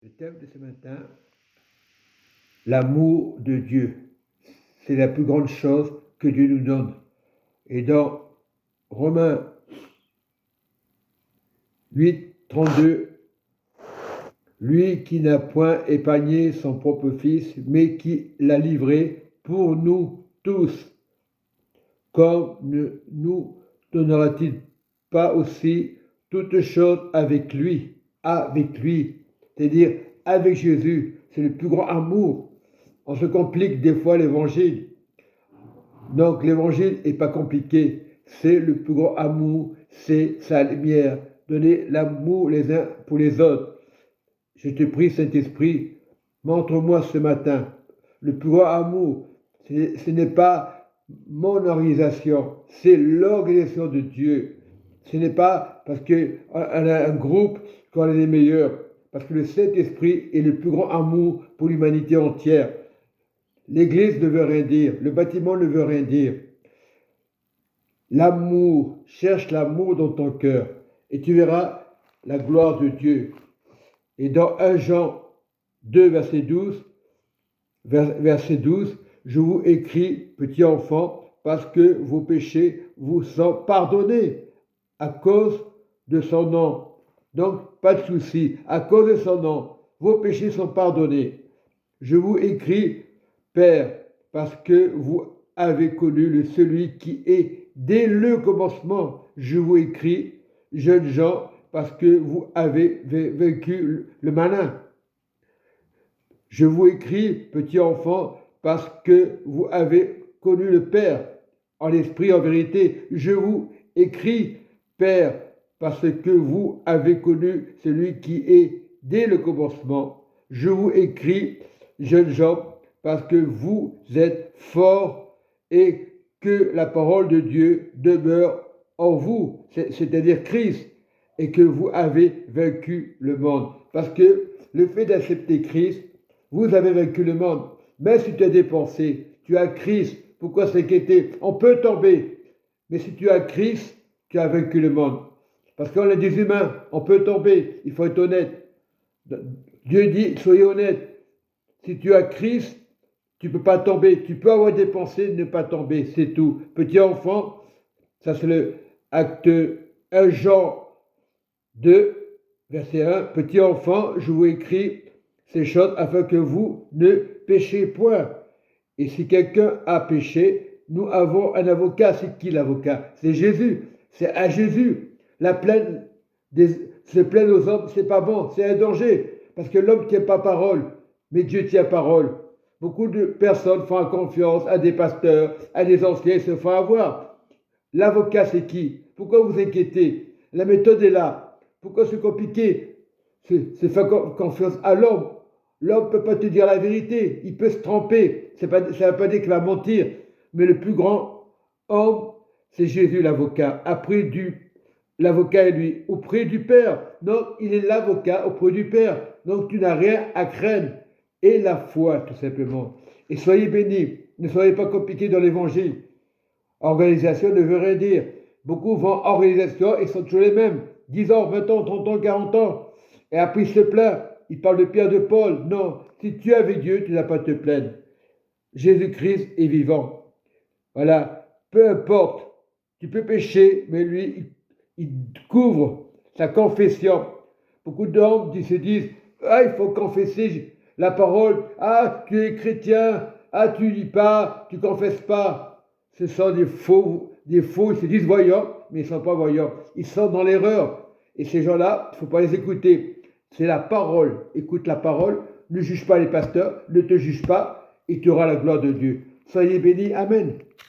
Le thème de ce matin, l'amour de Dieu. C'est la plus grande chose que Dieu nous donne. Et dans Romains 8, 32, lui qui n'a point épargné son propre Fils, mais qui l'a livré pour nous tous, comme ne nous donnera-t-il pas aussi toutes choses avec lui, c'est-à-dire avec Jésus. C'est le plus grand amour. On se complique des fois l'évangile. Donc l'évangile n'est pas compliqué. C'est le plus grand amour, c'est sa lumière. Donner l'amour les uns pour les autres. Je te prie, Saint-Esprit, montre-moi ce matin le plus grand amour. Ce n'est pas mon organisation, c'est l'organisation de Dieu. Ce n'est pas parce qu'on a un groupe qu'on est les meilleurs, parce que le Saint-Esprit est le plus grand amour pour l'humanité entière. L'Église ne veut rien dire, le bâtiment ne veut rien dire. L'amour, cherche l'amour dans ton cœur et tu verras la gloire de Dieu. Et dans 1 Jean 2, verset 12, je vous écris, petits enfants, parce que vos péchés vous sont pardonnés à cause de son nom. Donc, pas de souci, à cause de son nom, vos péchés sont pardonnés. Je vous écris, Père, parce que vous avez connu celui qui est dès le commencement. Je vous écris, jeunes gens, parce que vous avez vaincu le malin. Je vous écris, petits enfants, parce que vous avez connu le Père, en esprit, en vérité. Je vous écris, Père, parce que vous avez connu celui qui est dès le commencement. Je vous écris, jeunes gens, parce que vous êtes forts et que la parole de Dieu demeure en vous, c'est-à-dire Christ, et que vous avez vaincu le monde. Parce que le fait d'accepter Christ, vous avez vaincu le monde. Mais si tu as des pensées, tu as Christ, pourquoi s'inquiéter? On peut tomber, mais si tu as Christ, tu as vaincu le monde. Parce qu'on est des humains, on peut tomber, il faut être honnête. Dieu dit, soyez honnêtes. Si tu as Christ, tu ne peux pas tomber. Tu peux avoir des pensées, ne pas tomber, c'est tout. Petit enfant, ça c'est le acte 1 Jean 2, verset 1. Petit enfant, je vous écris ces choses afin que vous ne péchez point. Et si quelqu'un a péché, nous avons un avocat. C'est qui l'avocat? C'est Jésus. C'est à Jésus. La plaine se plaindre aux hommes, c'est pas bon, c'est un danger. Parce que l'homme ne tient pas parole, mais Dieu tient parole. Beaucoup de personnes font confiance à des pasteurs, à des anciens, ils se font avoir. L'avocat, c'est qui? Pourquoi vous inquiétez? La méthode est là. Pourquoi c'est compliqué? C'est faire confiance à l'homme. L'homme ne peut pas te dire la vérité. Il peut se tromper. Ça ne veut pas dire qu'il va mentir. Mais le plus grand homme, c'est Jésus l'avocat. Après l'avocat est lui, auprès du Père. Donc, il est l'avocat auprès du Père. Donc, tu n'as rien à craindre. Et la foi, tout simplement. Et soyez bénis. Ne soyez pas compliqués dans l'évangile. Organisation ne veut rien dire. Beaucoup vont en organisation et sont toujours les mêmes. 10 ans, 20 ans, 30 ans, 40 ans. Et après, ils se plaignent. Ils parlent de Pierre, de Paul. Non, si tu es avec Dieu, tu n'as pas à te plaindre. Jésus-Christ est vivant. Voilà, peu importe. Tu peux pécher, mais lui, il couvre sa confession. Beaucoup d'hommes qui se disent, ah, il faut confesser la parole. Ah, tu es chrétien. Ah, tu lis pas, tu confesses pas. Ce sont des faux, ils se disent voyants, mais ils ne sont pas voyants. Ils sont dans l'erreur. Et ces gens-là, il ne faut pas les écouter. C'est la parole. Écoute la parole. Ne juge pas les pasteurs. Ne te juge pas. Et tu auras la gloire de Dieu. Soyez bénis. Amen.